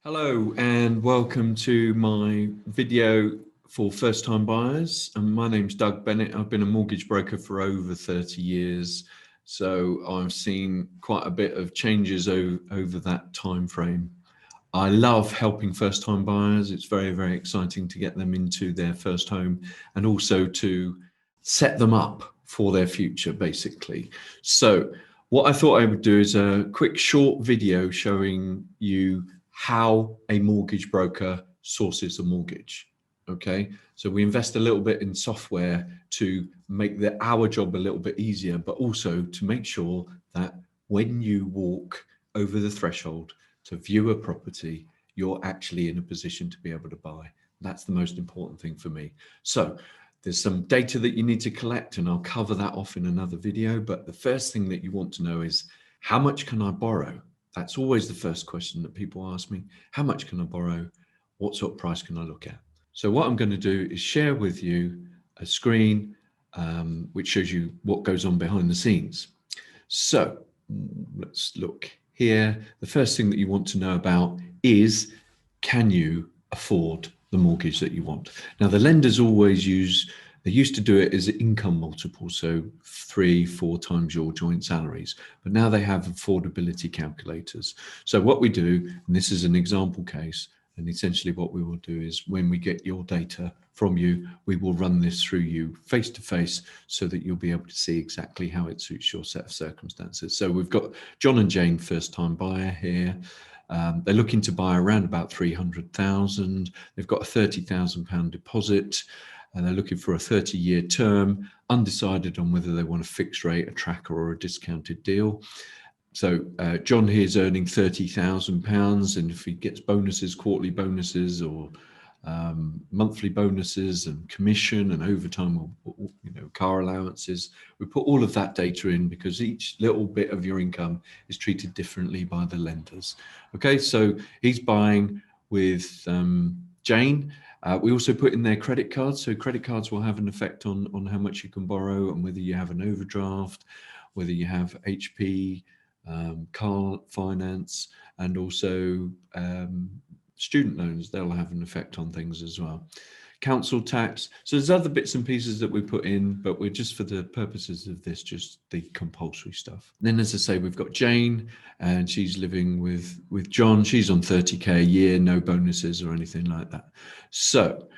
Hello and welcome to my video for first-time buyers. My name's Doug Bennett. I've been a mortgage broker for over 30 years, so I've seen quite a bit of changes over that time frame. I love helping first-time buyers. It's very, very exciting to get them into their first home and also to set them up for their future, basically. So what I thought I would do is a quick short video showing you how a mortgage broker sources a mortgage. Okay, so we invest a little bit in software to make our job a little bit easier, but also to make sure that when you walk over the threshold to view a property, you're actually in a position to be able to buy. That's the most important thing for me. So there's some data that you need to collect, and I'll cover that off in another video. But the first thing that you want to know is, how much can I borrow? That's always the first question that people ask me. How much can I borrow? What sort of price can I look at? So what I'm going to do is share with you a screen which shows you what goes on behind the scenes. So let's look here. The first thing that you want to know about is, can you afford the mortgage that you want? Now, the lenders always they used to do it as income multiple, so 3-4 times your joint salaries, but now they have affordability calculators. So what we do, and this is an example case, and essentially what we will do is, when we get your data from you, we will run this through you face to face so that you'll be able to see exactly how it suits your set of circumstances. So we've got John and Jane, first time buyer here. They're looking to buy around about 300,000. They've got a £30,000 deposit, and they're looking for a 30-year term, undecided on whether they want a fixed rate, a tracker, or a discounted deal. So John here is earning £30,000, and if he gets bonuses, quarterly bonuses, or monthly bonuses and commission and overtime, or car allowances, we put all of that data in because each little bit of your income is treated differently by the lenders. Okay, so he's buying with Jane. We also put in their credit cards. So credit cards will have an effect on how much you can borrow and whether you have an overdraft, whether you have HP, car finance, and also student loans. They'll have an effect on things as well. Council tax. So there's other bits and pieces that we put in, but we're just, for the purposes of this, just the compulsory stuff. And then, as I say, we've got Jane, and she's living with John. She's on 30k a year, no bonuses or anything like that. So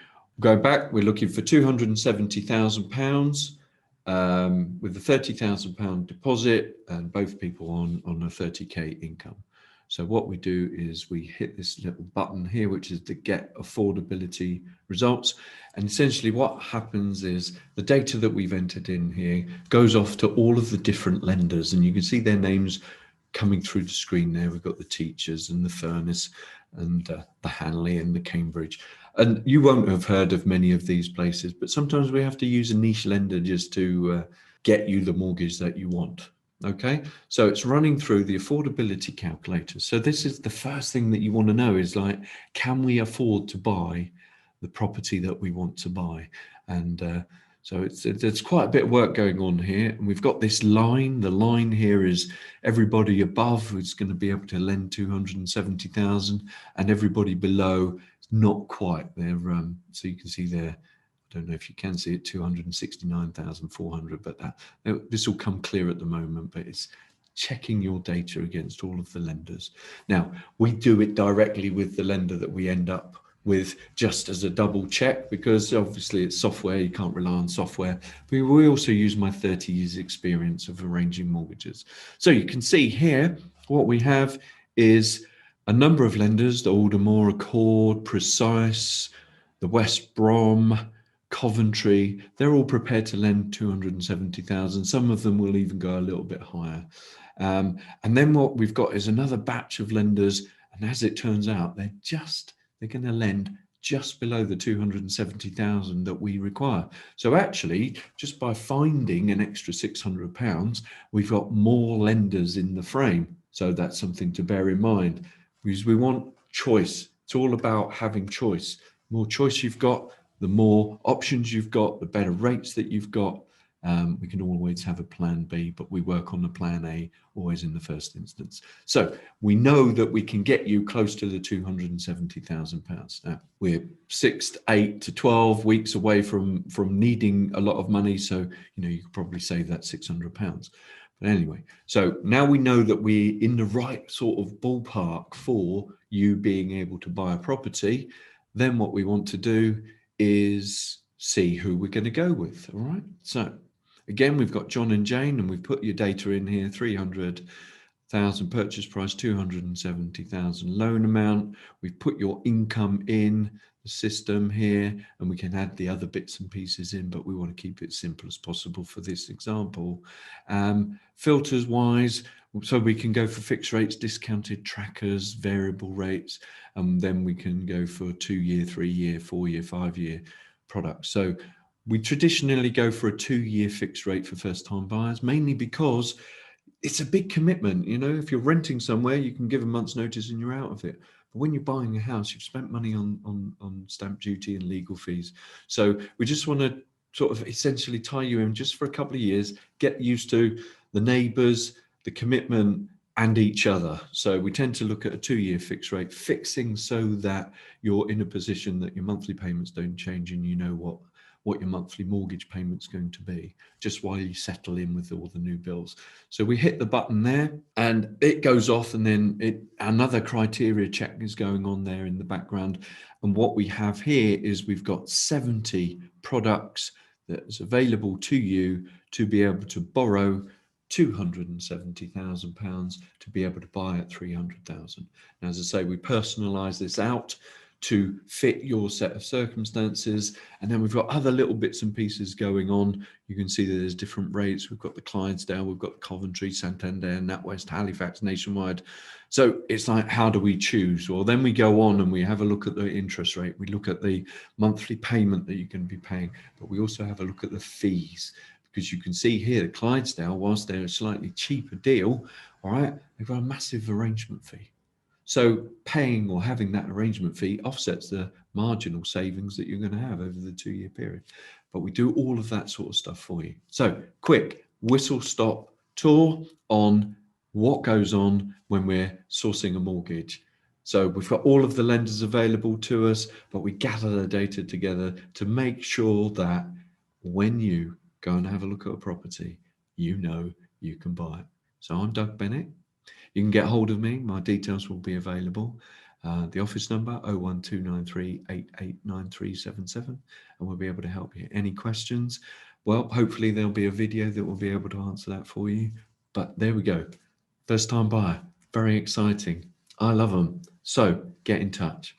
go back, we're looking for £270,000 with a £30,000 deposit, and both people on a 30k income. So what we do is we hit this little button here, which is to get affordability results. And essentially what happens is the data that we've entered in here goes off to all of the different lenders, and you can see their names coming through the screen there. We've got the Teachers and the Furness and the Hanley and the Cambridge. And you won't have heard of many of these places, but sometimes we have to use a niche lender just to get you the mortgage that you want. Okay, so it's running through the affordability calculator. So this is the first thing that you want to know is, like, can we afford to buy the property that we want to buy? And so there's quite a bit of work going on here. And we've got this line. The line here is everybody above who's going to be able to lend 270,000, and everybody below not quite there. So you can see there, I don't know if you can see it, 269,400, but this will come clear at the moment, but it's checking your data against all of the lenders. Now, we do it directly with the lender that we end up with, just as a double check, because obviously it's software, you can't rely on software, but we also use my 30 years experience of arranging mortgages. So you can see here, what we have is a number of lenders: the Aldermore, Accord, Precise, the West Brom, Coventry. They're all prepared to lend 270,000. Some of them will even go a little bit higher. And then what we've got is another batch of lenders, and as it turns out, they're going to lend just below the 270,000 that we require. So actually, just by finding an extra £600, we've got more lenders in the frame. So that's something to bear in mind, because we want choice. It's all about having choice. The more choice you've got, the more options you've got, the better rates that you've got, We can always have a plan B, but we work on the plan A always in the first instance. So we know that we can get you close to the £270,000. Now, we're 6 to 8 to 12 weeks away from needing a lot of money. So, you could probably save that £600. But anyway, so now we know that we're in the right sort of ballpark for you being able to buy a property. Then what we want to do is see who we're going to go with. All right. So again, we've got John and Jane, and we've put your data in here: 300,000 purchase price, 270,000 loan amount. We've put your income in the system here, and we can add the other bits and pieces in, but we want to keep it simple as possible for this example. Filters wise, so we can go for fixed rates, discounted trackers, variable rates, and then we can go for 2-year, 3-year, 4-year, 5-year products. So we traditionally go for a 2-year fixed rate for first-time buyers, mainly because it's a big commitment. If you're renting somewhere, you can give a month's notice and you're out of it. But when you're buying a house, you've spent money on stamp duty and legal fees. So we just want to sort of essentially tie you in just for a couple of years, get used to the neighbours, the commitment, and each other. So we tend to look at a 2-year fixed rate, fixing so that you're in a position that your monthly payments don't change, and you know what your monthly mortgage payment's going to be, just while you settle in with all the new bills. So we hit the button there and it goes off, and then another criteria check is going on there in the background. And what we have here is we've got 70 products that's available to you to be able to borrow £270,000 to be able to buy at 300,000. And as I say, we personalize this out to fit your set of circumstances. And then we've got other little bits and pieces going on. You can see that there's different rates. We've got the Clydesdale, we've got Coventry, Santander, NatWest, Halifax, Nationwide. So it's like, how do we choose? Well, then we go on and we have a look at the interest rate. We look at the monthly payment that you're going to be paying, but we also have a look at the fees, because you can see here the Clydesdale, whilst they're a slightly cheaper deal, all right, they've got a massive arrangement fee. So paying or having that arrangement fee offsets the marginal savings that you're going to have over the 2-year period. But we do all of that sort of stuff for you. So quick whistle-stop tour on what goes on when we're sourcing a mortgage. So we've got all of the lenders available to us, but we gather the data together to make sure that when you go and have a look at a property, you know you can buy it. So I'm Doug Bennett. You can get hold of me. My details will be available. The office number 01293 889377, and we'll be able to help you. Any questions? Well, hopefully there'll be a video that will be able to answer that for you. But there we go. First time buyer. Very exciting. I love them. So get in touch.